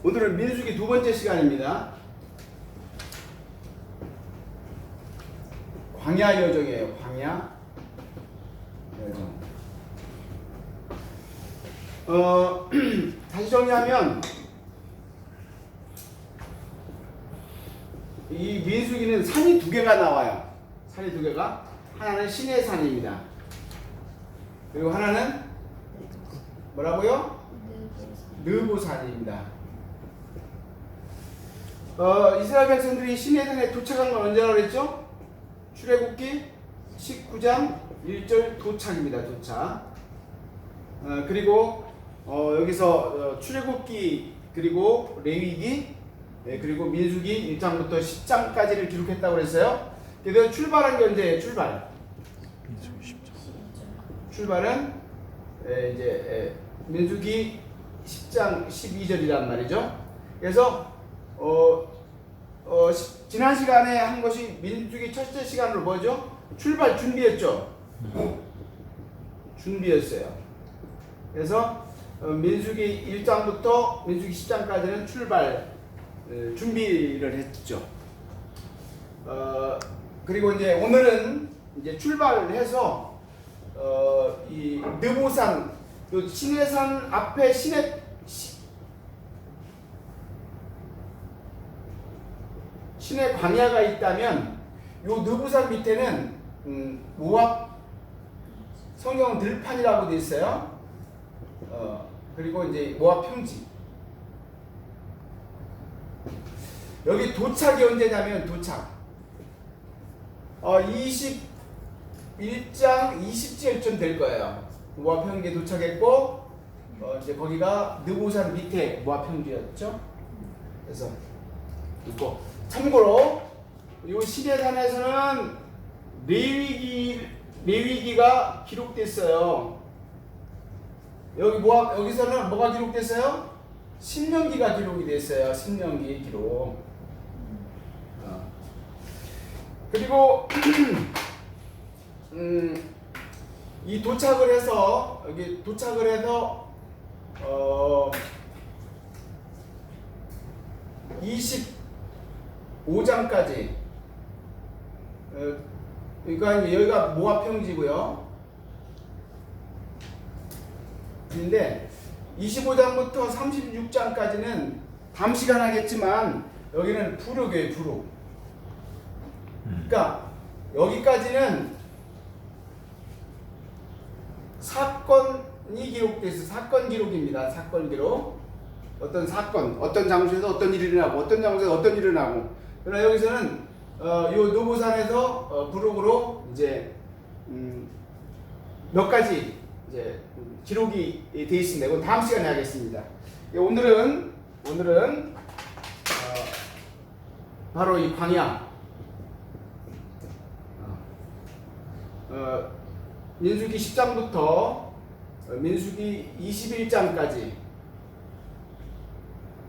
오늘은 민수기 두 번째 시간입니다. 광야 여정이에요. 광야 여정. 다시 정리하면 이 민수기는 산이 두 개가 나와요. 산이 두 개가, 하나는 신의 산입니다. 그리고 하나는 뭐라고요? 느보산입니다. 이스라엘 백성들이 신의 산에 도착한 건 언제라고 그랬죠? 출애굽기 19장 1절 도착입니다. 도착. 그리고 여기서 출애굽기, 그리고 레위기, 그리고 민수기 1장부터 10장까지를 기록했다고 그랬어요. 그래서 출발한 게 언제예요? 출발은 이제 민수기 10장 12절이란 말이죠. 그래서 지난 시간에 한 것이 민수기 첫째 시간으로 뭐죠? 출발 준비였죠. 준비였어요. 그래서 민수기 1장부터 민수기 10장까지는 출발 준비를 했죠. 그리고 이제 오늘은 이제 출발을 해서 이 느보산, 요 시내산 앞에 신의 광야가 있다면 요 느보산 밑에는 모압, 성경은 들판이라고 되어 있어요. 그리고 이제 모압 평지. 여기 도착이 언제냐면 도착 21장 20절쯤 될 거예요. 모압 평지에 도착했고 이제 거기가 느보산 밑에 모압 평지였죠. 그래서 있고, 참고로 이 시내산에서는 레위기가 기록됐어요. 여기서는 뭐가 기록됐어요? 신명기가 기록이 됐어요. 신명기 기록. 그리고 이 도착을 해서 여기 도착을 해서 25장까지, 그러니까 여기가 모압 평지고요. 근데 25장부터 36장까지는 담시간 하겠지만 여기는 부록이에요. 부록. 그러니까 여기까지는 사건이 기록돼서 사건 기록입니다. 사건 기록. 어떤 사건, 어떤 장소에서 어떤 일이 일어나고, 어떤 장소에서 어떤 일이 일어나고. 그러나 여기서는 요 노보산에서 부록으로 이제 몇 가지 이제 기록이 돼 있습니다. 이건 다음 시간에 하겠습니다. 오늘은 바로 이 광야, 민수기 10장부터 민수기 21장까지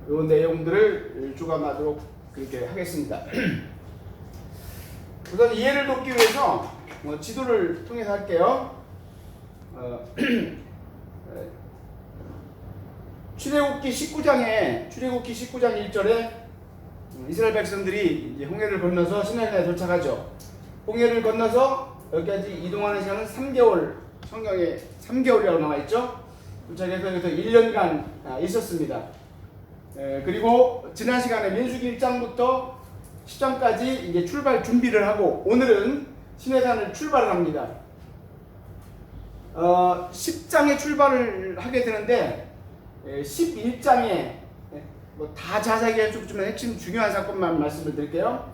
이 내용들을 주관하도록 그렇게 하겠습니다. 우선 이해를 돕기 위해서 지도를 통해서 할게요. 출애굽기 19장 1절에 이스라엘 백성들이 이제 홍해를 건너서 시내산에 도착하죠. 홍해를 건너서 여기까지 이동하는 시간은 3개월, 성경에 3개월이라고 나와 있죠. 도착해서 여기서 1년간 있었습니다. 그리고 지난 시간에 민수기 1장부터 10장까지 이제 출발 준비를 하고, 오늘은 시내산을 출발을 합니다. 10장에 출발을 하게 되는데 11장에 뭐 다 자세하게 할 수 없지만 핵심 중요한 사건만 말씀을 드릴게요.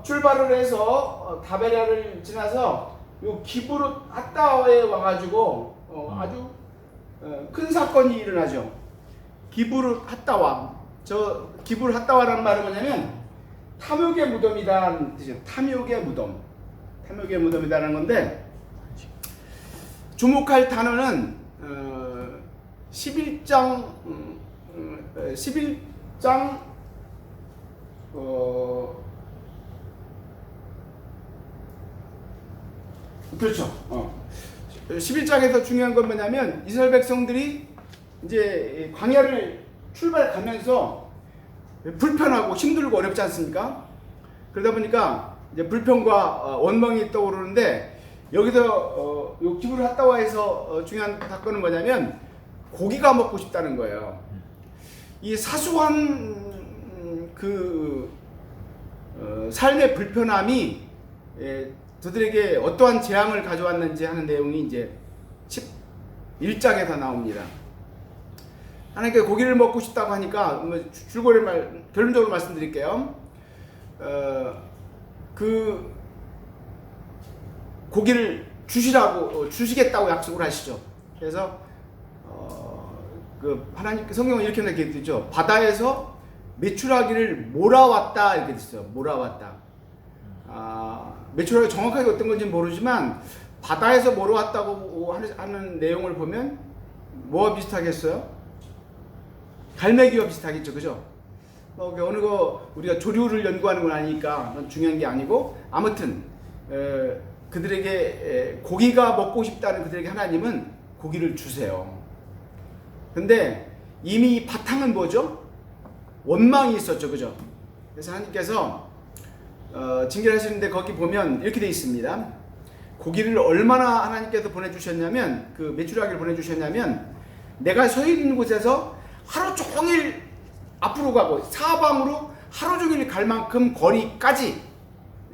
출발을 해서 다베라를 지나서 요 기브롯 핫다와에 와가지고 아주 큰 사건이 일어나죠. 기브롯 핫다와. 저 기브롯 핫다와라는 말은 뭐냐면 탐욕의 무덤이라는 뜻이에요. 탐욕의 무덤. 탐욕의 무덤이라는 건데, 주목할 단어는 11장 그렇죠. 11장에서 중요한 건 뭐냐면 이스라엘 백성들이 이제 광야를 출발 가면서 불편하고 힘들고 어렵지 않습니까? 그러다 보니까 이제 불평과 원망이 떠오르는데 여기서 요 기부를 갔다 해서 중요한 사건은 뭐냐면 고기가 먹고 싶다는 거예요. 이 사소한 삶의 불편함이 저들에게 어떠한 재앙을 가져왔는지 하는 내용이 이제 11장에서 나옵니다. 하나님께 고기를 먹고 싶다고 하니까 결론적으로 말씀드릴게요. 그 고기를 주시겠다고 약속을 하시죠. 그래서 하나님께 성경은 이렇게 얘기했죠. 바다에서 메추라기를 몰아왔다 이렇게 됐어요. 몰아왔다. 메추라기 정확하게 어떤 건지 모르지만 바다에서 몰아왔다고 하는 내용을 보면 뭐와 비슷하겠어요? 갈매기와 비슷하겠죠, 그죠? 어느 거 우리가 조류를 연구하는 건 아니니까 중요한 게 아니고 아무튼 그들에게 고기가 먹고 싶다는 그들에게 하나님은 고기를 주세요. 근데 이미 바탕은 뭐죠? 원망이 있었죠, 그죠? 그래서 하나님께서 징계하시는데 거기 보면 이렇게 돼 있습니다. 고기를 얼마나 하나님께서 보내주셨냐면 그 메추라기를 보내주셨냐면 내가 서 있는 곳에서 하루 종일 앞으로 가고 사방으로 하루 종일 갈 만큼 거리까지,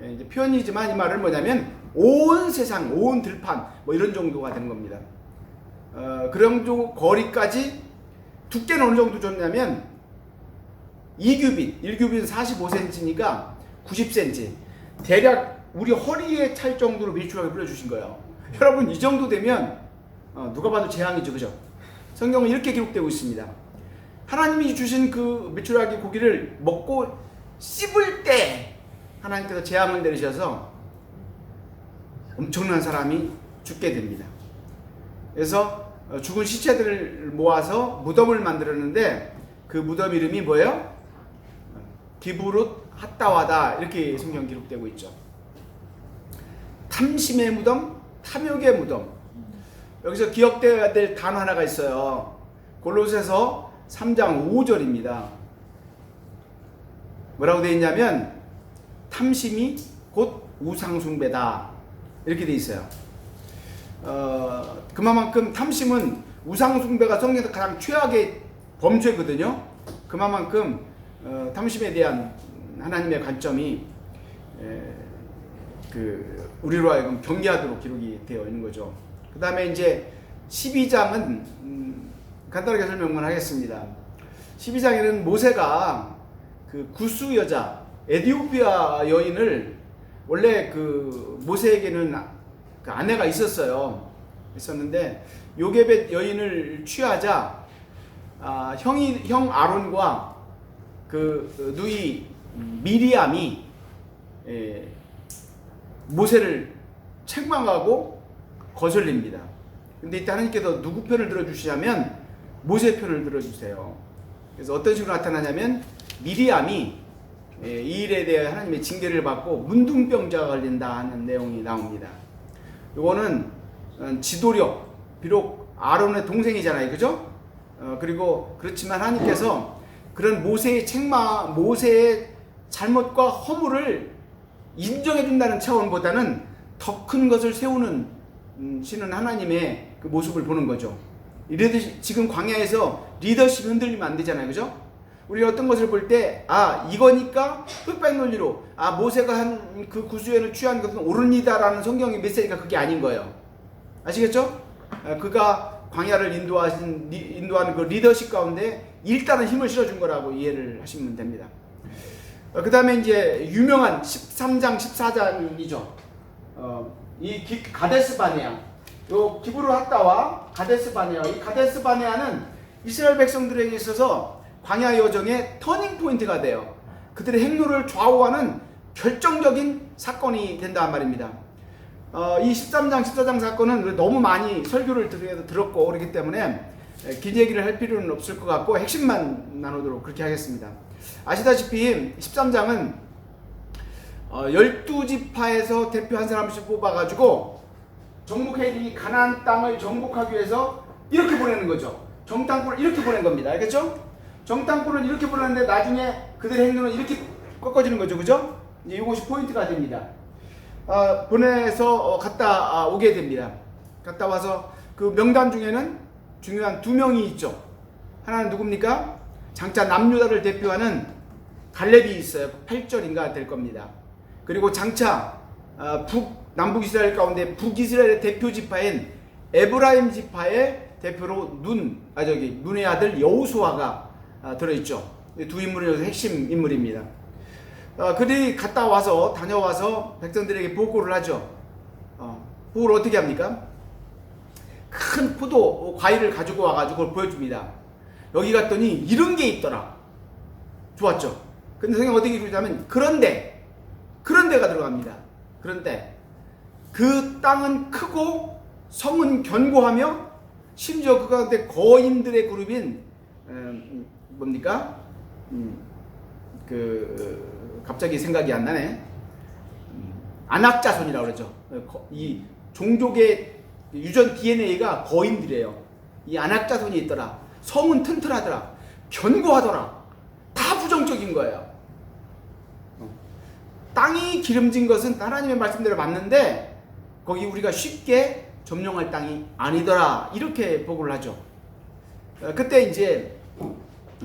이제 표현이지만 이 말은 뭐냐면 온 세상, 온 들판 뭐 이런 정도가 되는 겁니다. 그런 정도 거리까지 두께는 어느 정도 줬냐면 2규빗, 1규빗은 45cm니까 90cm, 대략 우리 허리에 찰 정도로 메추라기 뿌려주신 거예요. 여러분 이 정도 되면 누가 봐도 재앙이죠, 그죠? 성경은 이렇게 기록되고 있습니다. 하나님이 주신 그 메추라기 고기를 먹고 씹을 때 하나님께서 재앙을 내리셔서 엄청난 사람이 죽게 됩니다. 그래서 죽은 시체들을 모아서 무덤을 만들었는데 그 무덤 이름이 뭐예요? 기브롯 핫다와다 이렇게 성경 기록되고 있죠. 탐심의 무덤, 탐욕의 무덤. 여기서 기억되어야 될 단어 하나가 있어요. 골로새서 3장 5절입니다. 뭐라고 되어 있냐면 탐심이 곧 우상숭배다 이렇게 되어 있어요. 그만큼 탐심은 우상숭배가 성경에서 가장 최악의 범죄거든요. 그만큼 탐심에 대한 하나님의 관점이 우리로 하여금 경계하도록 기록이 되어 있는 거죠. 그 다음에 이제 12장은 간단하게 설명을 하겠습니다. 12장에는 모세가 그 구스 여자 에티오피아 여인을, 원래 그 모세에게는 그 아내가 있었는데 요게벳 여인을 취하자 형 아론과 그 누이 미리암이 모세를 책망하고 거슬립니다. 근데 이때 하나님께서 누구 편을 들어주시냐면 모세 편을 들어주세요. 그래서 어떤 식으로 나타나냐면 미리암이 이 일에 대해 하나님의 징계를 받고 문둥병자가 걸린다 하는 내용이 나옵니다. 이거는 지도력, 비록 아론의 동생이잖아요, 그죠? 그리고 그렇지만 하나님께서 그런 모세의 책망, 모세의 잘못과 허물을 인정해준다는 차원보다는 더 큰 것을 세우는 시는 하나님의 그 모습을 보는 거죠. 이래듯이 지금 광야에서 리더십 흔들리면 안 되잖아요, 그죠? 우리가 어떤 것을 볼 때 이거니까 흑백 논리로 모세가 한 그 구수연을 취한 것은 옳으니다라는 성경의 메시지가 그게 아닌 거예요. 아시겠죠? 그가 광야를 인도하는 그 리더십 가운데 일단은 힘을 실어준 거라고 이해를 하시면 됩니다. 그 다음에 이제 유명한 13장 14장이죠. 이 가데스 바네아, 요 기브롯 핫다와 가데스 바네아, 이 가데스 바네아는 이스라엘 백성들에게 있어서 광야 여정의 터닝 포인트가 돼요. 그들의 행로를 좌우하는 결정적인 사건이 된다는 말입니다. 이 13장 14장 사건은 너무 많이 설교를 들었고 그렇기 때문에 긴 얘기를 할 필요는 없을 것 같고 핵심만 나누도록 그렇게 하겠습니다. 아시다시피 13장은 12지파에서 대표 한 사람씩 뽑아가지고 정복해야지 가나안 땅을 정복하기 위해서 이렇게 보내는 거죠. 정탐꾼을 이렇게 보낸 겁니다. 알겠죠? 정당권은 이렇게 보냈는데 나중에 그들의 행동은 이렇게 꺾어지는 거죠. 그죠? 이제 이것이 포인트가 됩니다. 보내서 갔다 오게 됩니다. 갔다 와서 그 명단 중에는 중요한 두 명이 있죠. 하나는 누굽니까? 장차 남유다를 대표하는 갈렙이 있어요. 8절인가 될 겁니다. 그리고 장차 남북 이스라엘 가운데 북이스라엘의 대표 지파인 에브라임 지파의 대표로 눈의 아들 여호수아가 들어있죠. 두 인물이 핵심 인물입니다. 그들이 다녀와서 백성들에게 보고를 하죠. 보고를 어떻게 합니까? 큰 포도 과일을 가지고 와가지고 그걸 보여줍니다. 여기 갔더니 이런 게 있더라. 좋았죠. 근데 성경 어떻게 그러냐면 그런데가 들어갑니다. 그런데 그 땅은 크고 성은 견고하며 심지어 그 가운데 거인들의 그룹인 뭡니까? 갑자기 생각이 안 나네. 안악자손이라고 그러죠. 이 종족의 유전 DNA가 거인들이에요. 이 안악자손이 있더라. 성은 튼튼하더라. 견고하더라. 다 부정적인 거예요. 땅이 기름진 것은 하나님의 말씀대로 맞는데 거기 우리가 쉽게 점령할 땅이 아니더라. 이렇게 보고를 하죠. 그때 이제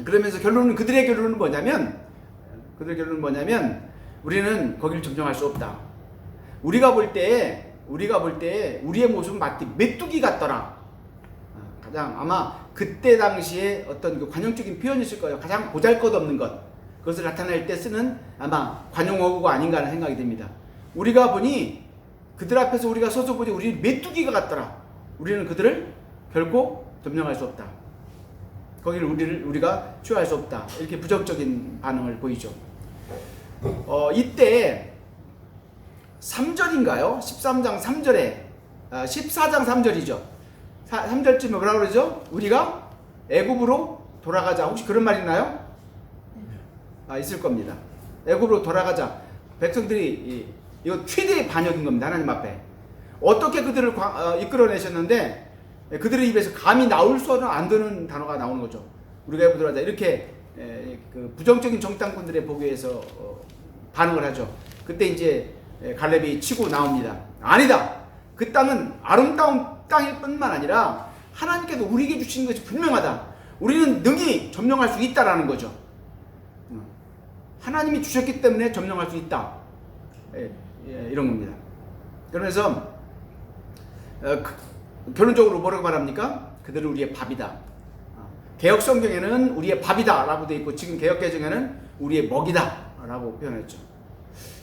그러면서 그들의 결론은 뭐냐면 우리는 거기를 점령할 수 없다. 우리가 볼 때 우리의 모습은 마치 메뚜기 같더라. 가장 아마 그때 당시에 어떤 그 관용적인 표현이었을 거예요. 가장 보잘것없는 것. 그것을 나타낼 때 쓰는 아마 관용어구가 아닌가 하는 생각이 듭니다. 우리가 보니 그들 앞에서 우리가 서서 보니 우리는 메뚜기가 같더라. 우리는 그들을 결코 점령할 수 없다. 거기를 우리가 취할 수 없다. 이렇게 부정적인 반응을 보이죠. 이때 3절인가요? 13장 3절에 14장 3절이죠. 3절쯤에 뭐라고 그러죠? 우리가 애굽으로 돌아가자. 혹시 그런 말 있나요? 있을 겁니다. 애굽으로 돌아가자. 백성들이 이거 최대의 반역인 겁니다. 하나님 앞에. 어떻게 그들을 이끌어내셨는데 그들의 입에서 감히 나올 수는 안 되는 단어가 나오는 거죠. 우리가 애굽으로 돌아가자. 이렇게 그 부정적인 정탐꾼들의 보고에서 반응을 하죠. 그때 이제 갈렙이 치고 나옵니다. 아니다. 그 땅은 아름다운 땅일 뿐만 아니라 하나님께서 우리에게 주신 것이 분명하다. 우리는 능히 점령할 수 있다라는 거죠. 하나님이 주셨기 때문에 점령할 수 있다. 이런 겁니다. 그러면서 결론적으로 뭐라고 말합니까? 그들은 우리의 밥이다. 개혁 성경에는 우리의 밥이다 라고 되어 있고 지금 개혁 개정에는 우리의 먹이다 라고 표현했죠.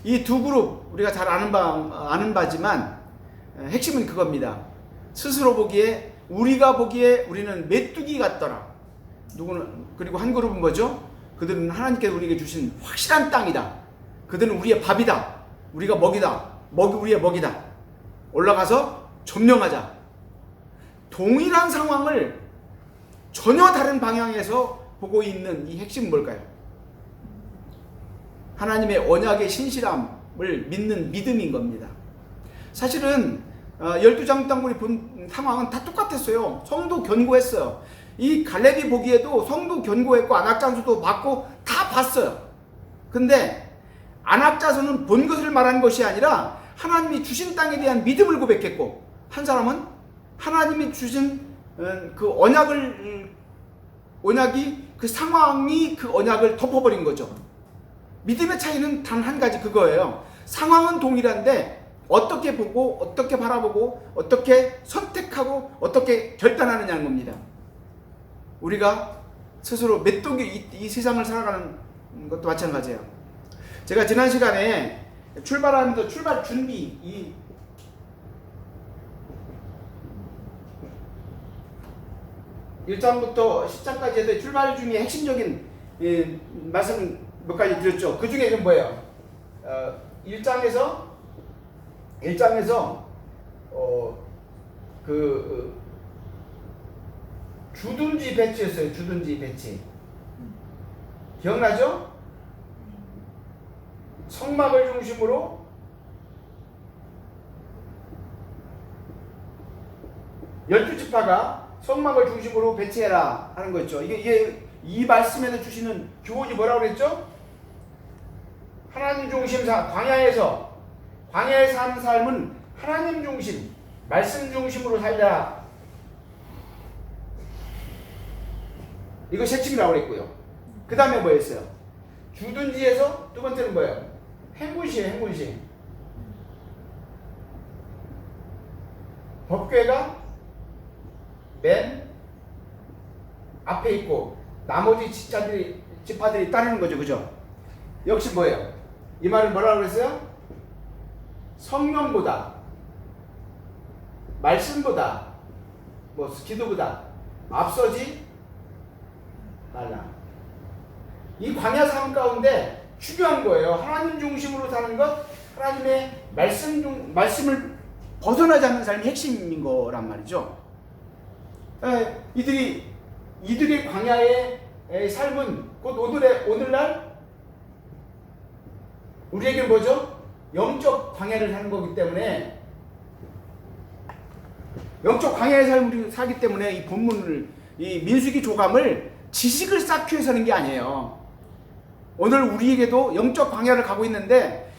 이 두 그룹 우리가 잘 아는 바지만 핵심은 그겁니다. 스스로 보기에 우리가 보기에 우리는 메뚜기 같더라. 그리고 한 그룹은 뭐죠? 그들은 하나님께서 우리에게 주신 확실한 땅이다. 그들은 우리의 밥이다. 우리가 먹이다. 우리의 먹이다. 올라가서 점령하자. 동일한 상황을 전혀 다른 방향에서 보고 있는 이 핵심은 뭘까요? 하나님의 언약의 신실함을 믿는 믿음인 겁니다. 사실은 12장 땅굴이 본 상황은 다 똑같았어요. 성도 견고했어요. 이 갈렙이 보기에도 성도 견고했고 안악자손도 봤고 다 봤어요. 근데 안악자손은 본 것을 말한 것이 아니라 하나님이 주신 땅에 대한 믿음을 고백했고 한 사람은 하나님이 주신 그 언약이 그 상황이 그 언약을 덮어버린 거죠. 믿음의 차이는 단 한 가지 그거예요. 상황은 동일한데 어떻게 보고 어떻게 바라보고 어떻게 선택하고 어떻게 결단하느냐는 겁니다. 우리가 스스로 메뚜기 이 세상을 살아가는 것도 마찬가지예요. 제가 지난 시간에 출발하면서 출발 준비 1장부터 10장까지 해서 출발 중에 핵심적인 말씀 몇 가지 드렸죠. 그 중에 좀 뭐예요? 1장에서 주둔지 배치였어요. 주둔지 배치. 기억나죠? 성막을 중심으로 열두 지파가 성막을 중심으로 배치해라 하는 거 있죠. 이게 이 말씀에서 주시는 교훈이 뭐라고 그랬죠? 하나님 중심 광야에서 사는 삶은 하나님 중심, 말씀 중심으로 살자. 이거 세칙이라고 그랬고요. 그 다음에 뭐였어요? 주둔지에서 두 번째는 뭐예요? 행군시에요, 행군시. 법궤가 맨 앞에 있고 나머지 지파들이 따르는 거죠, 그죠? 역시 뭐예요? 이 말은 뭐라고 그랬어요? 성령보다, 말씀보다, 기도보다 앞서지 말라. 이 광야 삶 가운데 중요한 거예요. 하나님 중심으로 사는 것, 하나님의 말씀을 벗어나지 않는 삶이 핵심인 거란 말이죠. 이들의 광야의 삶은 곧 오늘날 우리에게 뭐죠? 영적 광야를 사는 거기 때문에, 영적 광야의 삶을 살기 때문에 이 본문을, 이 민수기 조감을 지식을 쌓기 위해서 하는 게 아니에요. 오늘 우리에게도 영적 광야를 가고 있는데,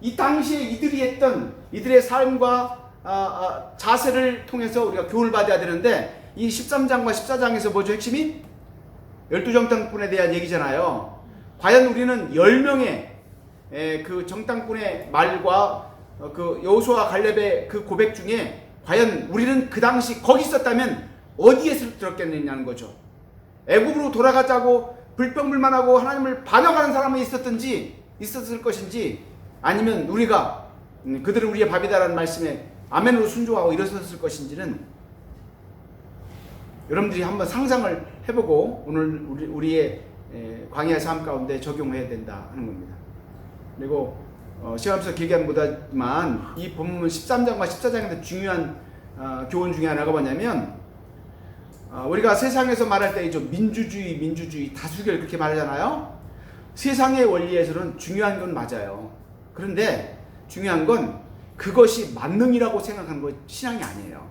이 당시에 이들이 했던 이들의 삶과 자세를 통해서 우리가 교훈을 받아야 되는데, 이 13장과 14장에서 뭐죠? 핵심이? 12정탐꾼에 대한 얘기잖아요. 과연 우리는 10명의 그 정탐꾼의 말과 그 여호수아 갈렙의 그 고백 중에 과연 우리는 그 당시 거기 있었다면 어디에서 들었겠느냐는 거죠. 애굽으로 돌아가자고 불평불만하고 하나님을 반역하는 사람이 있었을 것인지, 아니면 우리가 그들은 우리의 밥이다라는 말씀에 아멘으로 순종하고 일어섰을 것인지는 여러분들이 한번 상상을 해보고 오늘 우리의 광야 삶 가운데 적용해야 된다 하는 겁니다. 그리고 시간 없어서 길게 못하지만 이 본문 13장과 14장에서 중요한 교훈 중에 하나가 뭐냐면, 우리가 세상에서 말할 때 민주주의, 다수결 그렇게 말하잖아요. 세상의 원리에서는 중요한 건 맞아요. 그런데 중요한 건 그것이 만능이라고 생각하는 건 신앙이 아니에요.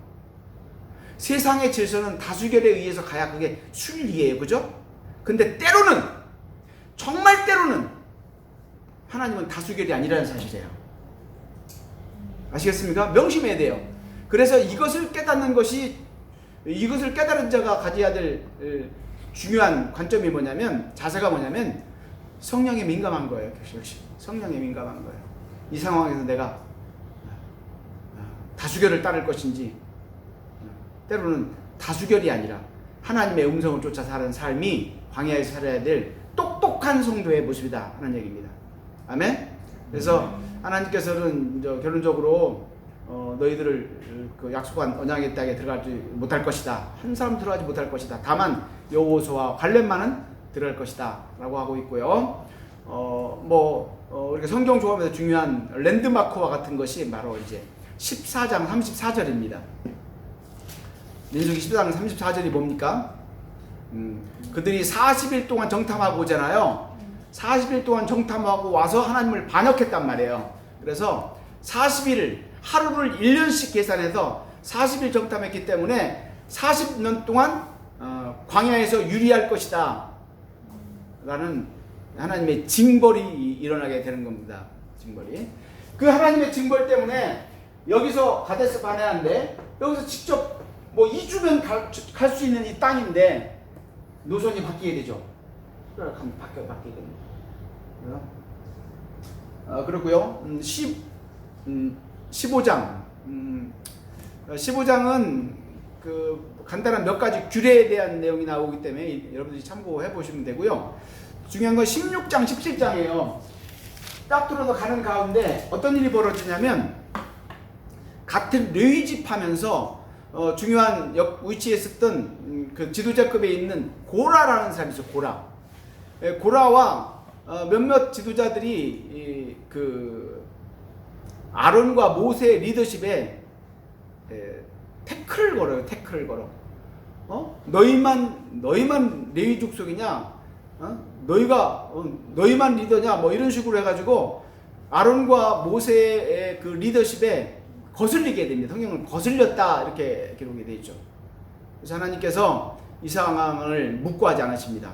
세상의 질서는 다수결에 의해서 가야 그게 순리예요. 그죠? 근데 때로는, 정말 때로는 하나님은 다수결이 아니라는 사실이에요. 아시겠습니까? 명심해야 돼요. 그래서 이것을 깨닫는 자가 가져야 될 중요한 관점이 뭐냐면, 자세가 뭐냐면 성령에 민감한 거예요. 역시 성령에 민감한 거예요. 이 상황에서 내가 다수결을 따를 것인지, 때로는 다수결이 아니라 하나님의 음성을 쫓아 사는 삶이 광야에서 살아야 될 똑똑한 성도의 모습이다 하는 얘기입니다. 아멘? 그래서 하나님께서는 결론적으로 너희들을 그 약속한 언약의 땅에 들어가지 못할 것이다. 한 사람 들어가지 못할 것이다. 다만 여호수아와 갈렙만은 들어갈 것이다 라고 하고 있고요. 우리가 성경 조합에서 중요한 랜드마크와 같은 것이 바로 이제 14장 34절입니다. 민수기 14장 34절이 뭡니까? 그들이 40일 동안 정탐하고 오잖아요. 40일 동안 정탐하고 와서 하나님을 반역했단 말이에요. 그래서 40일을, 하루를 1년씩 계산해서 40일 정탐했기 때문에 40년 동안 광야에서 유리할 것이다 라는 하나님의 징벌이 일어나게 되는 겁니다. 징벌이. 그 하나님의 징벌 때문에 여기서 가데스 바네아인데, 여기서 직접 2주면 갈 수 있는 이 땅인데 노선이 바뀌게 되죠. 바뀌게 됩니다. 그렇고요. 15장은 그 간단한 몇 가지 규례에 대한 내용이 나오기 때문에 여러분들이 참고해 보시면 되고요. 중요한 건 16장, 17장이에요. 딱 들어서 가는 가운데 어떤 일이 벌어지냐면, 같은 레위집 하면서 중요한 위치에 있었던 그 지도자급에 있는 고라라는 사람이 있어요. 고라와 몇몇 지도자들이 그 아론과 모세의 리더십에 태클을 걸어요. 너희만 레위 족속이냐? 너희만 리더냐? 이런 식으로 해가지고 아론과 모세의 그 리더십에 거슬리게 됩니다. 성경은 거슬렸다 이렇게 기록이 되어 있죠. 그래서 하나님께서 이 상황을 묵고하지 않으십니다.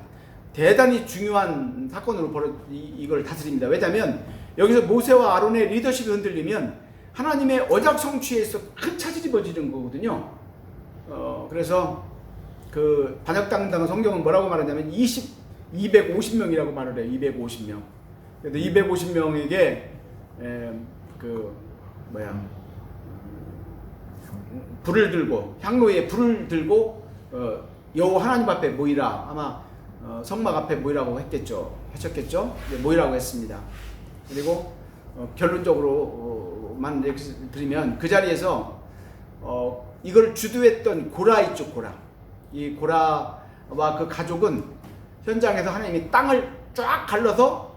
대단히 중요한 사건으로 이걸 다스립니다. 왜냐하면 여기서 모세와 아론의 리더십이 흔들리면 하나님의 언약 성취에서 큰 차질이 벌어지는 거거든요. 그래서 그 반역당당 성경은 뭐라고 말하냐면 250명이라고 말을 해요. 250명. 그래서 250명에게 불을 들고 향로에 불을 들고 여호와 하나님 앞에 모이라. 아마 성막 앞에 모이라고 하셨겠죠. 모이라고 했습니다. 그리고 결론적으로만 드리면 그 자리에서 이걸 주도했던 고라 있죠. 이 고라와 그 가족은 현장에서 하나님이 땅을 쫙 갈라서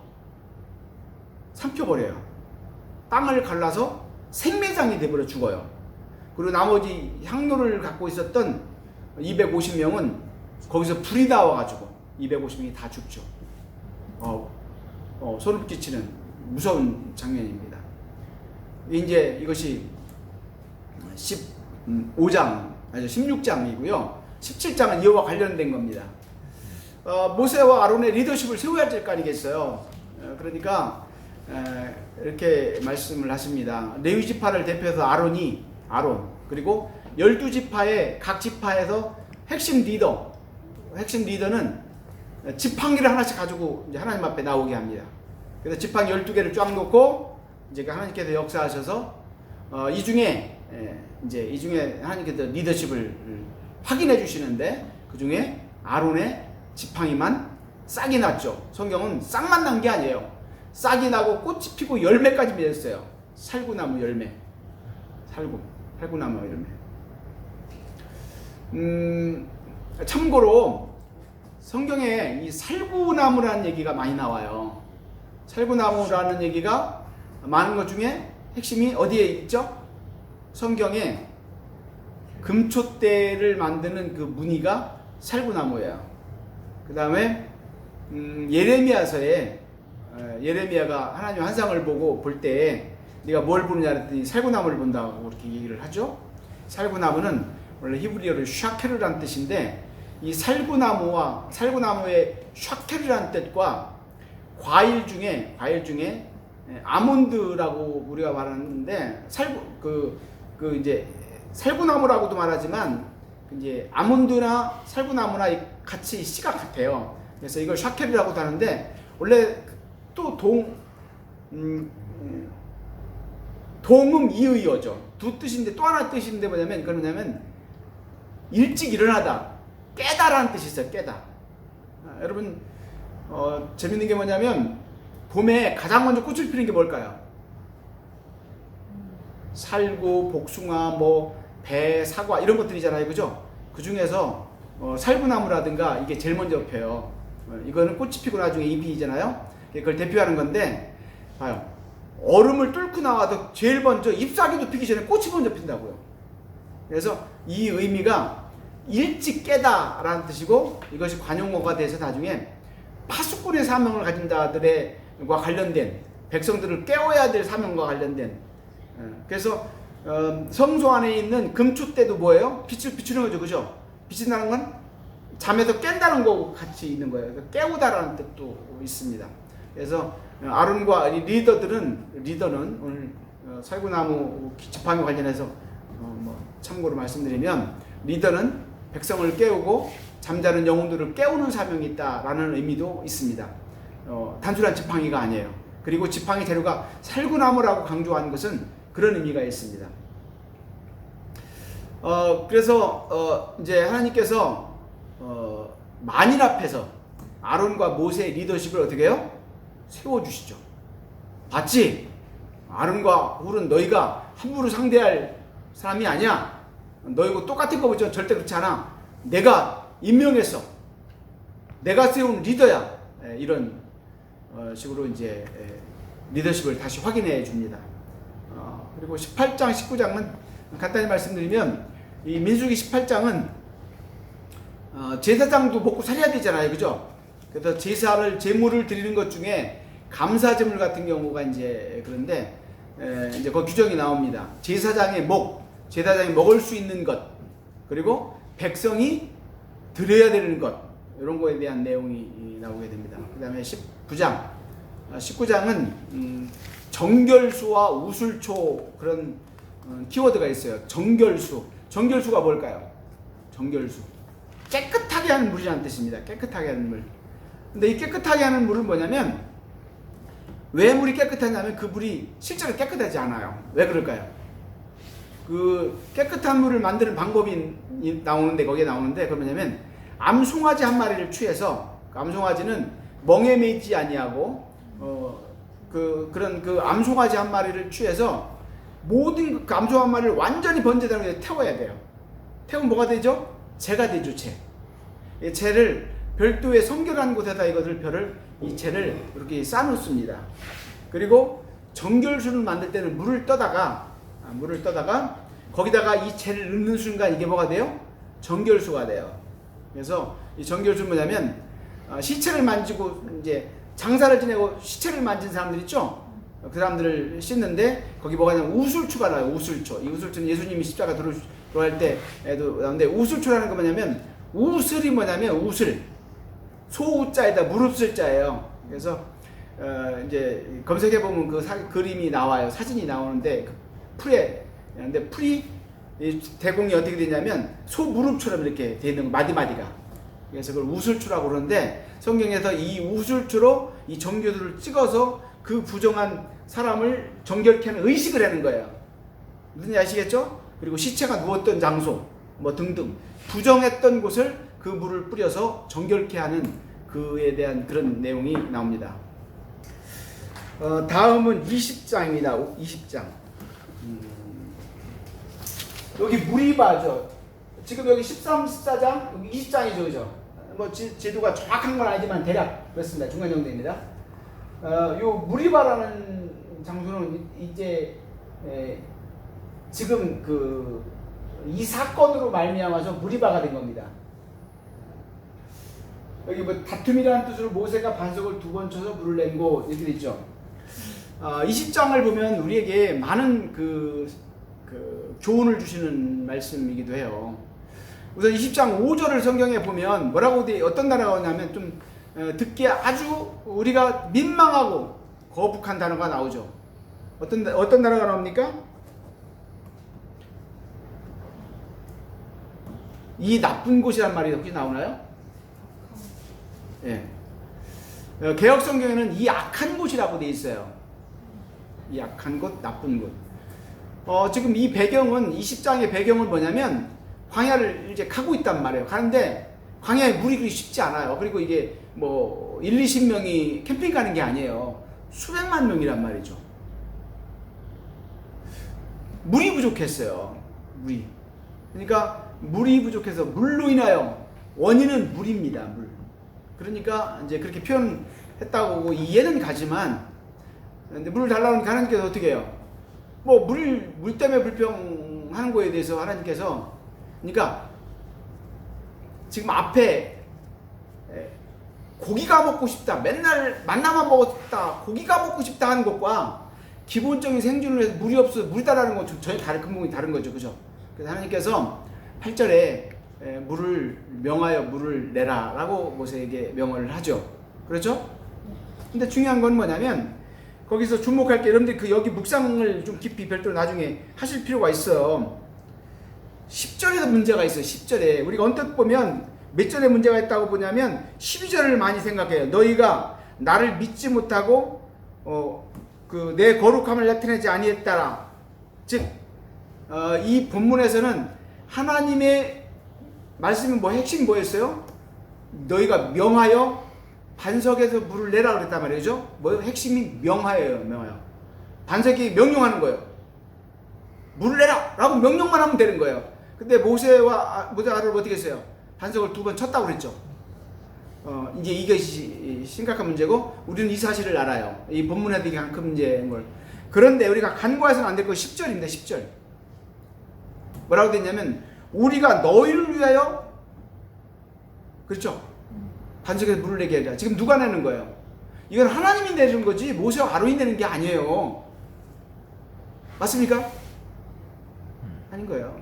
삼켜버려요. 땅을 갈라서 생매장이 돼버려 죽어요. 그리고 나머지 향로를 갖고 있었던 250명은 거기서 불이 나와가지고 250명이 다 죽죠. 소름 끼치는 무서운 장면입니다. 이제 이것이 16장이고요. 17장은 이와 관련된 겁니다. 모세와 아론의 리더십을 세워야 될 거 아니겠어요. 그러니까 이렇게 말씀을 하십니다. 레위 지파를 대표해서 아론, 그리고 12지파의 각 지파에서 핵심 리더는 지팡이를 하나씩 가지고 이제 하나님 앞에 나오게 합니다. 그래서 지팡이 12개를 쫙 놓고 이제 하나님께서 역사하셔서 이 중에 하나님께서 리더십을 확인해 주시는데, 그 중에 아론의 지팡이만 싹이 났죠. 성경은 싹만 난 게 아니에요. 싹이 나고 꽃이 피고 열매까지 맺었어요. 살구나무 열매. 살구나무 열매. 참고로 성경에 이 살구나무라는 얘기가 많이 나와요. 살구나무라는 얘기가 많은 것 중에 핵심이 어디에 있죠? 성경에 금촛대를 만드는 그 무늬가 살구나무예요. 그 다음에 예레미야서에 예레미야가 하나님 환상을 보고 볼 때 네가 뭘 보느냐 그랬더니 살구나무를 본다고 그렇게 얘기를 하죠. 살구나무는 원래 히브리어로 샤케르라는 뜻인데, 이 살구나무의 샤케르라는 뜻과 과일 중에 아몬드라고 우리가 말하는데, 이제 살구나무라고도 말하지만 이제 아몬드나 살구나무나 같이 씨가 같아요. 그래서 이걸 샤케르라고도 하는데, 원래 또 동음 이의어죠. 두 뜻인데 또 하나 뜻인데 뭐냐면 일찍 일어나다, 깨다라는 뜻이 있어요. 깨다. 여러분 재밌는 게 뭐냐면 봄에 가장 먼저 꽃을 피는 게 뭘까요? 살구, 복숭아, 배, 사과 이런 것들이잖아요. 그죠? 그 중에서 살구나무라든가 이게 제일 먼저 펴요. 이거는 꽃이 피고 나중에 잎이잖아요. 그걸 대표하는 건데, 봐요. 얼음을 뚫고 나와도 제일 먼저 잎사귀도 피기 전에 꽃이 먼저 핀다고요. 그래서 이 의미가 일찍 깨다라는 뜻이고, 이것이 관용어가 돼서 나중에 파수꾼의 사명을 가진 자들과 관련된, 백성들을 깨워야 될 사명과 관련된, 그래서 성소 안에 있는 금촛대도 뭐예요? 빛을 비추는 거죠. 그죠? 비춘다는 건 잠에서 깬다는 거고 같이 있는 거예요. 깨우다라는 뜻도 있습니다. 그래서 아론과 리더는 오늘 살구나무 지팡이 관련해서 참고로 말씀드리면, 리더는 백성을 깨우고 잠자는 영혼들을 깨우는 사명이 있다라는 의미도 있습니다. 단순한 지팡이가 아니에요. 그리고 지팡이 재료가 살구나무라고 강조한 것은 그런 의미가 있습니다. 그래서 이제 하나님께서 만일 앞에서 아론과 모세의 리더십을 어떻게 해요? 세워주시죠. 봤지? 아론과 훌은 너희가 함부로 상대할 사람이 아니야. 너희고 똑같은 거 보죠. 절대 그렇지 않아. 내가 임명했어. 내가 세운 리더야. 이런 식으로 이제 리더십을 다시 확인해 줍니다. 그리고 18장, 19장은 간단히 말씀드리면, 이 민수기 18장은 제사장도 먹고 살아야 되잖아요. 그죠? 그래서 제물을 드리는 것 중에 감사제물 같은 경우가 이제 그런데 이제 그 규정이 나옵니다. 제사장이 먹을 수 있는 것, 그리고 백성이 드려야 되는 것, 이런 거에 대한 내용이 나오게 됩니다. 그 다음에 19장. 19장은 정결수와 우술초 그런 키워드가 있어요. 정결수. 정결수가 뭘까요? 정결수. 깨끗하게 하는 물이라는 뜻입니다. 깨끗하게 하는 물. 근데 이 깨끗하게 하는 물은 뭐냐면, 왜 물이 깨끗하냐면 그 물이 실제로 깨끗하지 않아요. 왜 그럴까요? 그 깨끗한 물을 만드는 방법이 나오는데, 거기에 나오는데, 그러냐면 암송아지 한 마리를 취해서, 그 암송아지는 멍에 매지 아니하고 그런 암송아지 한 마리를 취해서 모든 그 암송 한 마리를 완전히 번제되는 게 태워야 돼요. 태우면 뭐가 되죠? 재가 되죠. 재. 이 재를 별도의 성결한 곳에다 이 재를 이렇게 쌓아놓습니다. 그리고 정결수를 만들 때는 물을 떠다가 거기다가 이 재를 넣는 순간 이게 뭐가 돼요? 정결수가 돼요. 그래서 이 정결수는 뭐냐면, 시체를 만지고 이제 장사를 지내고 시체를 만진 사람들 있죠? 그 사람들을 씻는데 거기 뭐가 있냐면 우술초가 나와요. 우술초. 이 우술초는 예수님이 십자가 들어갈 때에도 나오는데, 우술초라는 건 뭐냐면, 우슬이 뭐냐면 우슬. 소우자에다 무릅쓸 자예요. 그래서 이제 검색해 보면 그 그림이 나와요. 사진이 나오는데 그 풀에, 근데 풀이 대공이 어떻게 되냐면 소 무릎처럼 이렇게 돼 있는 거, 마디마디가. 그래서 그걸 우술초라고 그러는데, 성경에서 이 우술초로 이 정교들을 찍어서 그 부정한 사람을 정결케 하는 의식을 하는 거예요. 무슨 아시겠죠? 그리고 시체가 누웠던 장소 뭐 등등 부정했던 곳을 그 물을 뿌려서 정결케 하는 그에 대한 그런 내용이 나옵니다. 다음은 20장입니다. 20장. 여기 무리바죠. 지금 여기 13, 14장, 여기 20장이죠, 그죠? 뭐 제도가 정확한 건 아니지만 대략 그렇습니다. 중간 정도입니다. 요 무리바라는 장소는 이제 지금 이 사건으로 말미암아서 무리바가 된 겁니다. 여기 뭐 다툼이라는 뜻으로 모세가 반석을 2번 쳐서 물을 낸 거 이렇게 돼 있죠. 20장을 보면 우리에게 많은 그 교훈을 주시는 말씀이기도 해요. 우선 20장 5절을 성경에 보면 뭐라고 어떤 단어가 나오냐면, 좀 듣기에 아주 우리가 민망하고 거북한 단어가 나오죠. 어떤 단어가 나옵니까? 이 나쁜 곳이란 말이 혹시 나오나요? 예. 개역 성경에는 이 악한 곳이라고 돼 있어요. 이 악한 곳, 나쁜 곳. 지금 이 배경은, 20장의 배경은 뭐냐면 광야를 이제 가고 있단 말이에요. 가는데 광야에 물이 그리 쉽지 않아요. 그리고 이게 뭐 20명이 캠핑 가는 게 아니에요. 수백만 명이란 말이죠. 물이 부족했어요. 물이. 그러니까 물이 부족해서, 물로 인하여, 원인은 물입니다. 물. 그러니까 이제 그렇게 표현했다고 이해는 가지만, 근데 물을 달라고 하니까 하나님께서 어떻게 해요? 뭐 물 때문에 불평하는 거에 대해서 하나님께서, 그러니까 지금 앞에 고기가 먹고 싶다, 맨날 만나만 먹고 싶다, 고기가 먹고 싶다 하는 것과 기본적인 생존을 해서 물이 없어서 물이 달라는 건 전혀 다른 근본이 다른 거죠. 그죠? 그래서 하나님께서 8절에 물을 명하여 물을 내라 라고 모세에게 명을 하죠. 그렇죠? 근데 중요한 건 뭐냐면, 거기서 주목할 게, 여러분들 여기 묵상을 좀 깊이 별도로 나중에 하실 필요가 있어요. 10절에도 문제가 있어요. 10절에 우리가 언뜻 보면 몇 절에 문제가 있다고 보냐면 12절을 많이 생각해요. 너희가 나를 믿지 못하고 내 거룩함을 나타내지 아니했다라. 즉 이 본문에서는 하나님의 말씀이 핵심이 뭐였어요? 너희가 명하여 반석에서 물을 내라 그랬단 말이죠. 핵심이 명하여요. 명하여. 반석이 명령하는 거예요. 물을 내라 라고 명령만 하면 되는 거예요. 근데 모세와 아론을 어떻게 했어요? 반석을 2번 쳤다고 그랬죠. 이제 이것이 심각한 문제고, 우리는 이 사실을 알아요. 이 본문에 되게 큰 문제인 걸. 그런데 우리가 간과해서는 안 될 거 10절입니다. 10절. 뭐라고 됐냐면, 우리가 너희를 위하여, 그렇죠? 반석에서 물을 내게 하자. 지금 누가 내는 거예요? 이건 하나님이 내는 거지 모세와 아론이 내는 게 아니에요. 맞습니까? 아닌 거예요.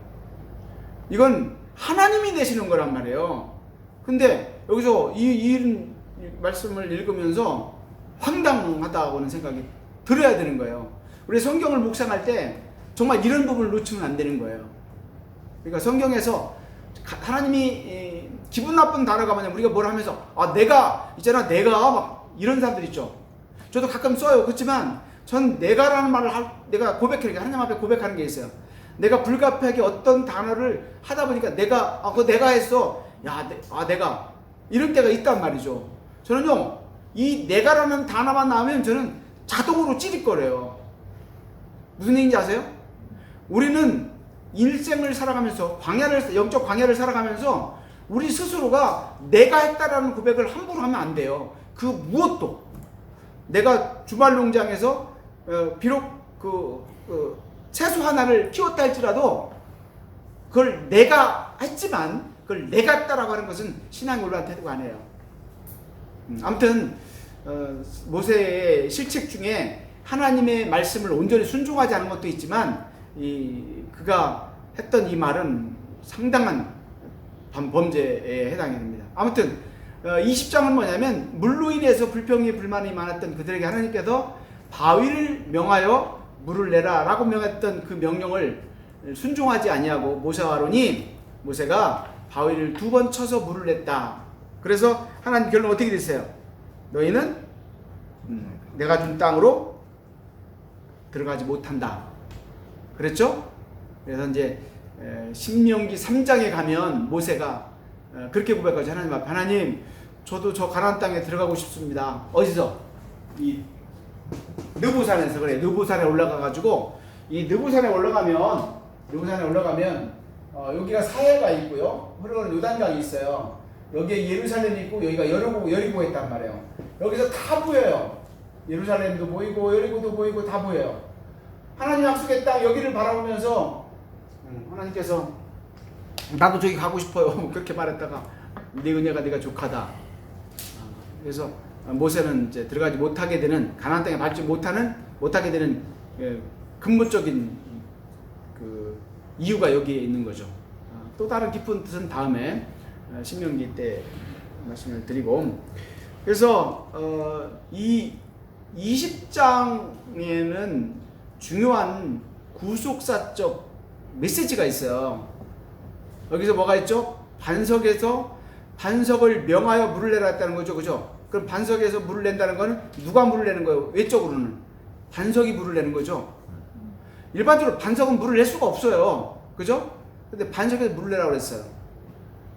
이건 하나님이 내시는 거란 말이에요. 근데 여기서 이 말씀을 읽으면서 황당하다고는 생각이 들어야 되는 거예요. 우리 성경을 묵상할 때 정말 이런 부분을 놓치면 안 되는 거예요. 그러니까 성경에서 하나님이 기분 나쁜 단어가 뭐냐면 우리가 뭘 하면서 내가 있잖아, 내가 막 이런 사람들 있죠. 저도 가끔 써요. 그렇지만 전 내가라는 말을 내가 고백하는 게, 하나님 앞에 고백하는 게 있어요. 내가 불가피하게 어떤 단어를 하다 보니까 그거 내가 했어. 내가 이럴 때가 있단 말이죠. 저는요, 이 내가라는 단어만 나오면 저는 자동으로 찌릿거려요. 무슨 얘기인지 아세요? 우리는 일생을 살아가면서 영적 광야를 살아가면서 우리 스스로가 내가 했다라는 고백을 함부로 하면 안 돼요. 그 무엇도. 내가 주말 농장에서 비록 채소 하나를 키웠다 할지라도 그걸 내가 했지만 그걸 내가 했다라고 하는 것은 신앙이 올바른 태도가 아니에요. 아무튼 모세의 실책 중에 하나님의 말씀을 온전히 순종하지 않은 것도 있지만 그가 했던 이 말은 상당한 범죄에 해당이 됩니다. 아무튼 20장은 뭐냐면 물로 인해서 불평이 불만이 많았던 그들에게 하나님께서 바위를 명하여 물을 내라 라고 명했던 그 명령을 순종하지 아니하고 모세와 아론이, 모세가 바위를 2번 쳐서 물을 냈다. 그래서 하나님 결론 어떻게 됐어요? 너희는 내가 준 땅으로 들어가지 못한다. 그랬죠? 그래서 이제 신명기 3장에 가면 모세가 그렇게 고백하죠. 하나님 앞에, 하나님, 저도 저 가나안 땅에 들어가고 싶습니다. 어디서? 이 느보산에서. 그래, 느보산에 올라가가지고, 이 느보산에 올라가면 여기가 사해가 있고요, 흐르는 요단강이 있어요. 여기에 예루살렘이 있고 여기가 여리고가 있단 말이에요. 여기서 다 보여요. 예루살렘도 보이고 여리고도 보이고 다 보여요. 하나님 약속의 땅 여기를 바라보면서 하나님께서 나도 저기 가고 싶어요. 그렇게 말했다가 네 은혜가 네가 족하다. 그래서 모세는 이제 들어가지 못하게 되는, 가나안 땅에 밟지 못하게 되는 근본적인 그 이유가 여기에 있는 거죠. 또 다른 깊은 뜻은 다음에 신명기 때 말씀을 드리고, 그래서 이 20장에는 중요한 구속사적 메시지가 있어요. 여기서 뭐가 있죠? 반석을 명하여 물을 내라 했다는 거죠. 그죠? 그럼 반석에서 물을 낸다는 건 누가 물을 내는 거예요? 외적으로는 반석이 물을 내는 거죠. 일반적으로 반석은 물을 낼 수가 없어요. 그죠? 근데 반석에서 물을 내라고 그랬어요.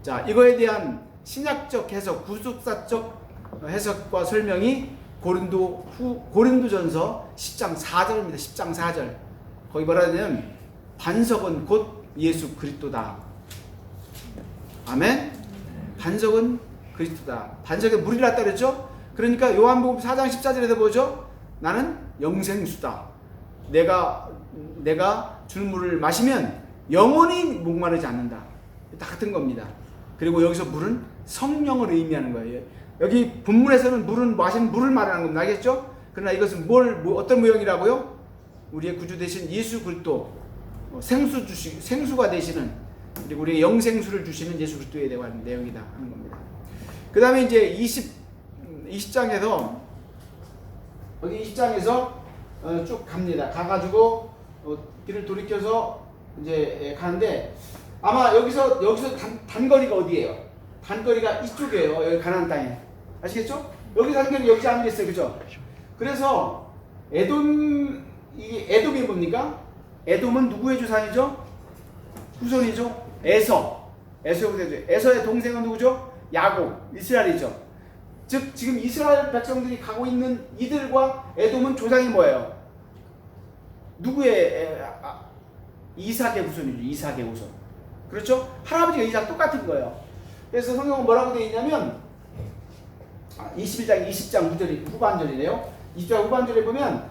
자, 이거에 대한 신약적 해석, 구속사적 해석과 설명이 고린도전서 10장 4절입니다. 10장 4절. 거기 뭐라 하냐면 반석은 곧 예수 그리스도다. 아멘. 반석은 그리스도다. 반석에 물이 났다 그랬죠? 그러니까 요한복음 4장 14절에서 뭐죠? 나는 영생수다. 내가 준 물을 마시면 영원히 목마르지 않는다. 다 같은 겁니다. 그리고 여기서 물은 성령을 의미하는 거예요. 여기 본문에서는 물은 마시는 물을 말하는 겁니다. 알겠죠? 그러나 이것은 어떤 모형이라고요? 우리의 구주 되신 예수 그리스도, 생수가 되시는, 그리고 우리의 영생수를 주시는 예수 그리스도에 대한 내용이다 하는 겁니다. 그 다음에 이제 20장에서 쭉 갑니다. 가가지고 길을 돌이켜서 이제 가는데, 아마 여기서 단거리가 어디예요? 단거리가 이쪽이에요. 여기 가나안 땅에. 아시겠죠? 여기 단거리 여기 아니겠어요, 그죠? 그래서 에돔이 뭡니까? 에돔은 누구의 조상이죠? 후손이죠. 에서의 동생은 누구죠? 야곱, 이스라엘이죠. 즉 지금 이스라엘 백성들이 가고 있는 이들과 에돔은 조상이 뭐예요? 누구의 이삭의 후손이죠. 이삭의 후손. 그렇죠? 할아버지가 이삭 똑같은 거예요. 그래서 성경은 뭐라고 되어 있냐면 21장 20장 후반절이래요. 20장 후반절에 보면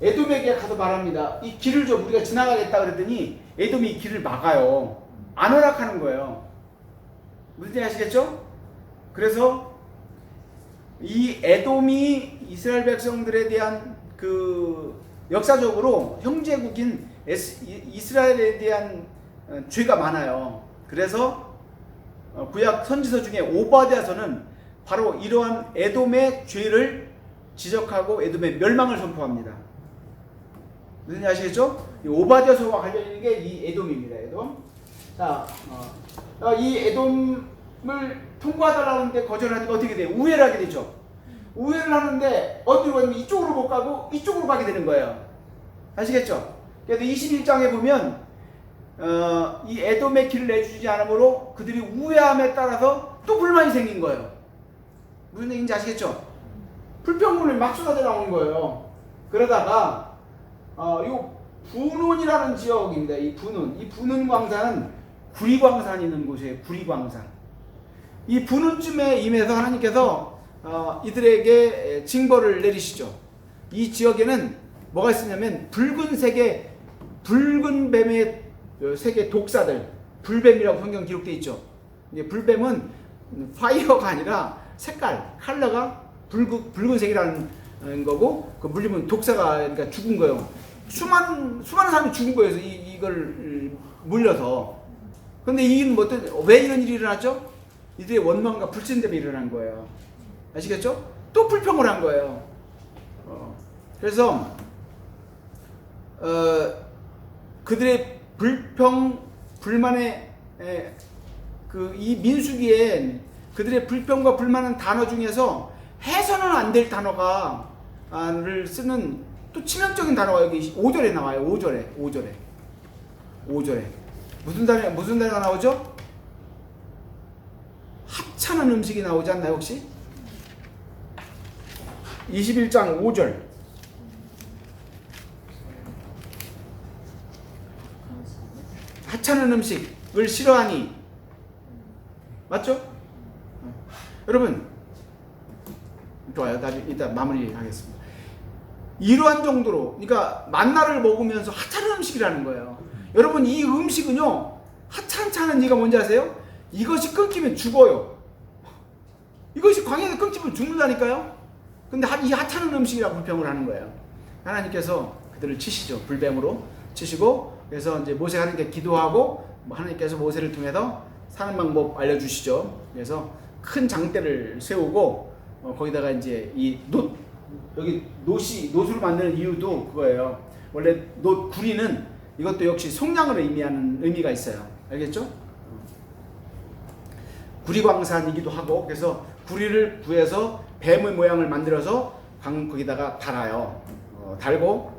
에돔에게 가서 말합니다. 이 길을 좀 우리가 지나가겠다 그랬더니 에돔이 이 길을 막아요. 안 허락하는 거예요. 무슨 얘기 아시겠죠? 그래서 이 에돔이 이스라엘 백성들에 대한 그 역사적으로 형제국인 이스라엘에 대한 죄가 많아요. 그래서 구약 선지서 중에 오바댜서는 바로 이러한 에돔의 죄를 지적하고 에돔의 멸망을 선포합니다. 무슨 아시겠죠? 이 오바댜서와 관련 있는 게 이 에돔입니다. 에돔. 자, 이 에돔을 통과하다라는데 거절하니까 어떻게 돼요? 우회를 하게 되죠. 우회를 하는데 어디로 가냐면 이쪽으로 못 가고 이쪽으로 가게 되는 거예요. 아시겠죠? 그래서 21장에 보면 이 에돔의 길을 내주지 않으므로 그들이 우회함에 따라서 또 불만이 생긴 거예요. 무슨 얘기인지 아시겠죠? 불평물이 막 쏟아져 나오는 거예요. 그러다가 요 분원이라는 지역입니다. 이 분원 광산은 구리광산이 있는 곳이에요. 구리광산. 이 분원쯤에 임해서 하나님께서 이들에게 징벌을 내리시죠. 이 지역에는 뭐가 있었냐면 붉은 뱀의 세계 독사들, 불뱀이라고 성경 기록되어 있죠. 이제 불뱀은 파이어가 아니라 색깔, 컬러가 붉은색이라는 거고, 그 물리면 독사가 그러니까 죽은 거예요. 수많은 사람이 죽은 거예요. 이걸 물려서. 근데 이는 왜 이런 일이 일어났죠? 이들의 원망과 불신 때문에 일어난 거예요. 아시겠죠? 또 불평을 한 거예요. 그래서 그들의 불만의 이 민수기에 그들의 불평과 불만한 단어 중에서 해서는 안 될 단어를 쓰는 또 치명적인 단어가 여기 5절에 나와요. 5절에 무슨 단어가 나오죠? 하찮은 음식이 나오지 않나요 혹시? 21장 5절. 하찮은 음식을 싫어하니. 맞죠? 여러분, 좋아요. 일단 마무리하겠습니다. 이러한 정도로, 그러니까 만나를 먹으면서 하찮은 음식이라는 거예요. 여러분, 이 음식은요, 하찮은 이가 뭔지 아세요? 이것이 끊기면 죽어요. 이것이 광야에서 끊기면 죽는다니까요. 근데 이 하찮은 음식이라고 불평을 하는 거예요. 하나님께서 그들을 치시죠. 불뱀으로 치시고, 그래서 이제 모세가 하나님께 기도하고, 하나님께서 모세를 통해서 사는 방법 알려주시죠. 그래서 큰 장대를 세우고, 거기다가 이제 여기 노수를 만드는 이유도 그거예요. 원래 구리는 이것도 역시 속량을 의미하는 의미가 있어요. 알겠죠? 구리광산이기도 하고, 그래서 구리를 구해서 뱀의 모양을 만들어서 거기다가 달아요. 달고,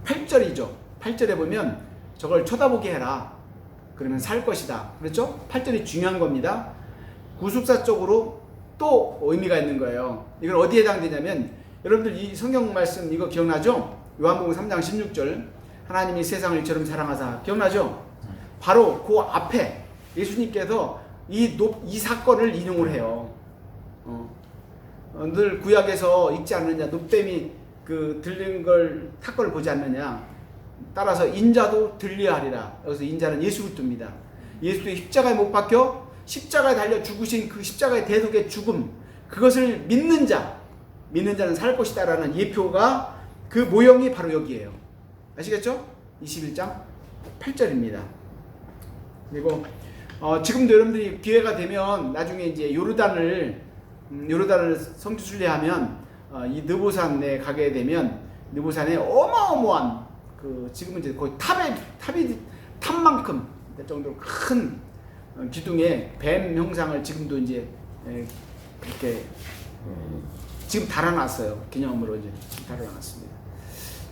8절이죠. 8절에 보면 저걸 쳐다보게 해라. 그러면 살 것이다. 그렇죠? 8절이 중요한 겁니다. 구속사적으로 또 의미가 있는 거예요. 이걸 어디에 해당되냐면, 여러분들 이 성경 말씀 이거 기억나죠? 요한복음 3장 16절. 하나님이 세상을 이처럼 사랑하사. 기억나죠? 바로 그 앞에 예수님께서 이 사건을 인용을 해요. 늘 구약에서 읽지 않느냐, 놋뱀이 들린 탔건을 보지 않느냐. 따라서 인자도 들려하리라. 여기서 인자는 예수 그리스도입니다. 예수의 십자가에 못 박혀 십자가에 달려 죽으신 그 십자가의 대속의 죽음, 그것을 믿는 자는 살 것이다라는 예표가, 그 모형이 바로 여기에요. 아시겠죠? 21장 8절입니다. 그리고 지금도 여러분들이 기회가 되면 나중에 이제 요르단을 성지 순례하면 이 느보산에 가게 되면, 느보산에 어마어마한 지금은 이제 거의 탑만큼 될 정도로 큰 기둥에 뱀 형상을 지금도 이제 이렇게 지금 달아놨어요. 기념으로 이제 달아놨습니다.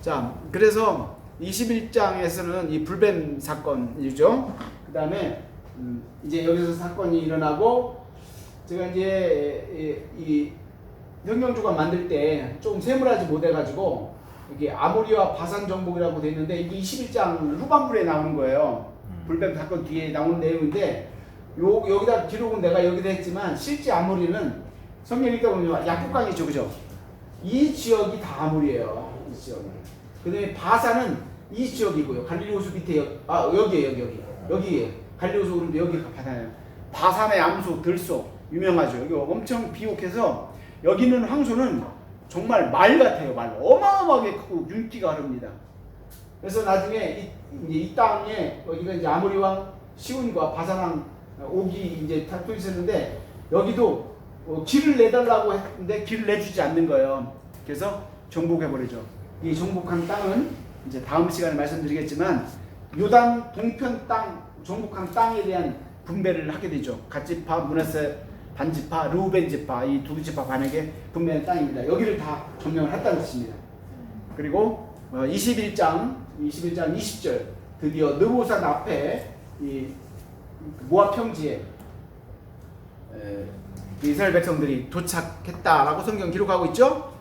자, 그래서 21장에서는 이 불뱀 사건이죠. 그 다음에 이제 여기서 사건이 일어나고, 제가 이제 이 성경조가 만들 때 조금 세밀하지 못해가지고 이게 아모리와 바산 정복이라고 돼 있는데, 이게 21장 후반부에 나오는 거예요. 불뱀 사건 뒤에 나오는 내용인데, 여기다 기록은 내가 여기다 했지만 실제 아모리는 성경 읽다 보면 약국강이죠, 그죠? 이 지역이 다 아모리예요. 이 지역은. 그 다음에 바산은 이 지역이고요. 갈릴리 호수 밑에 여기 갈릴리 호수 오른데 여기가 바산이에요. 바산의 암소, 들소 유명하죠. 여기 엄청 비옥해서 여기는 황소는 정말 말 같아요. 말 어마어마하게 크고 윤기가 흐릅니다. 그래서 나중에 이 땅에 여기가 이제 아모리 왕 시온과 바산 왕 옥이 이제 다투 있었는데 여기도 길을 내달라고 했는데 길을 내주지 않는 거예요. 그래서 정복해버리죠. 이 정복한 땅은 이제 다음 시간에 말씀드리겠지만 요단 동편 땅, 정복한 땅에 대한 분배를 하게 되죠. 갓지파, 므낫세 반지파, 르우벤 지파 이 두 지파 반에게 분배한 땅입니다. 여기를 다 점령을 했다는 뜻입니다. 그리고 21장 20절 드디어 느보산 앞에 이 모압 평지에 이스라엘 백성들이 도착했다라고 성경 기록하고 있죠.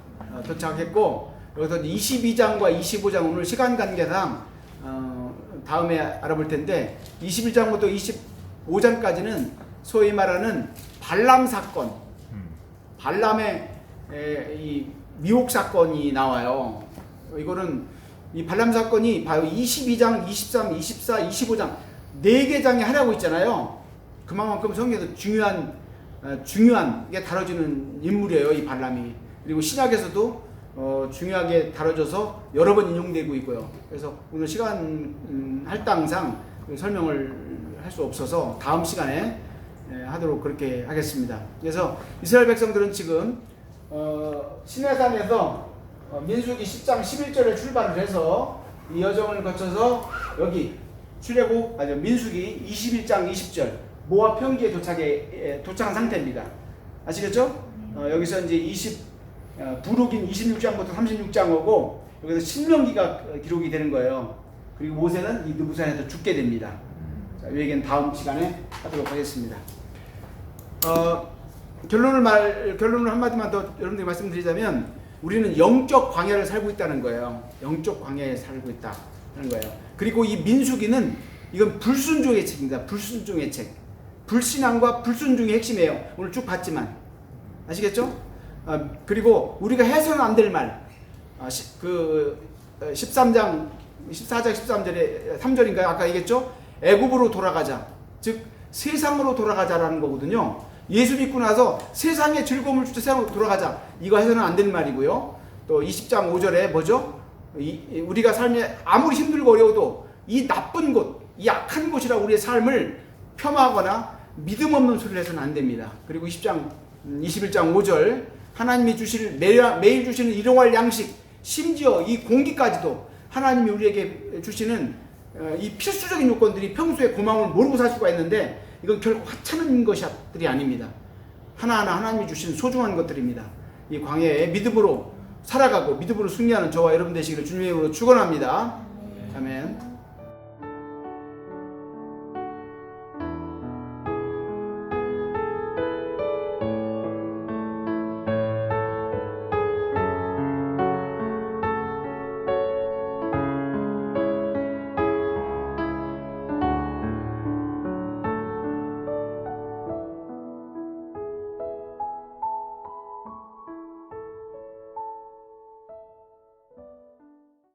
도착했고 여기서 22장과 25장 오늘 시간 관계상 다음에 알아볼 텐데 21장부터 25장까지는 소위 말하는 발람 사건, 발람의 이 미혹 사건이 나와요. 이거는 이 발람 사건이 바로 22장, 23, 24, 25장 4개 장에 하라고 있잖아요. 그만큼 성경에서 중요한 게 다뤄지는 인물이에요, 이 발람이. 그리고 신약에서도 중요하게 다뤄져서 여러 번 인용되고 있고요. 그래서 오늘 시간 할당상 설명을 할 수 없어서 다음 시간에 하도록 그렇게 하겠습니다. 그래서 이스라엘 백성들은 지금 시내산에서 민수기 10장 11절에 출발을 해서 이 여정을 거쳐서 여기 출애굽 민수기 21장 20절 모압 평지에 도착한 상태입니다. 아시겠죠? 여기서 이제 부록인 26장부터 36장 오고 여기서 신명기가 기록이 되는 거예요. 그리고 모세는 이 느부산에서 죽게 됩니다. 자, 이 얘기는 다음 시간에 하도록 하겠습니다. 결론을 한마디만 더 여러분들이 말씀드리자면 우리는 영적 광야를 살고 있다는 거예요. 영적 광야에 살고 있다는 거예요. 그리고 이 민수기는 이건 불순종의 책입니다. 불순종의 책. 불신앙과 불순종의 핵심이에요. 오늘 쭉 봤지만 아시겠죠? 그리고 우리가 해서는 안 될 말. 14장 13절에 3절인가요? 아까 얘기했죠? 애굽으로 돌아가자. 즉 세상으로 돌아가자라는 거거든요. 예수 믿고 나서 세상의 즐거움을 주자 세상으로 돌아가자. 이거 해서는 안 될 말이고요. 또 20장 5절에 뭐죠? 우리가 삶에 아무리 힘들고 어려워도 이 나쁜 곳, 이 악한 곳이라 우리의 삶을 폄하하거나 믿음 없는 소리를 해서는 안 됩니다. 그리고 21장 5절 하나님이 매일 주시는 일용할 양식, 심지어 이 공기까지도 하나님이 우리에게 주시는 이 필수적인 요건들이 평소에 고마움을 모르고 살 수가 있는데 이건 결코 하찮은 것들이 아닙니다. 하나하나 하나님이 주신 소중한 것들입니다. 이 광야에 믿음으로 살아가고 믿음으로 승리하는 저와 여러분 되시기를 주님의 이름으로 축원합니다. 아멘.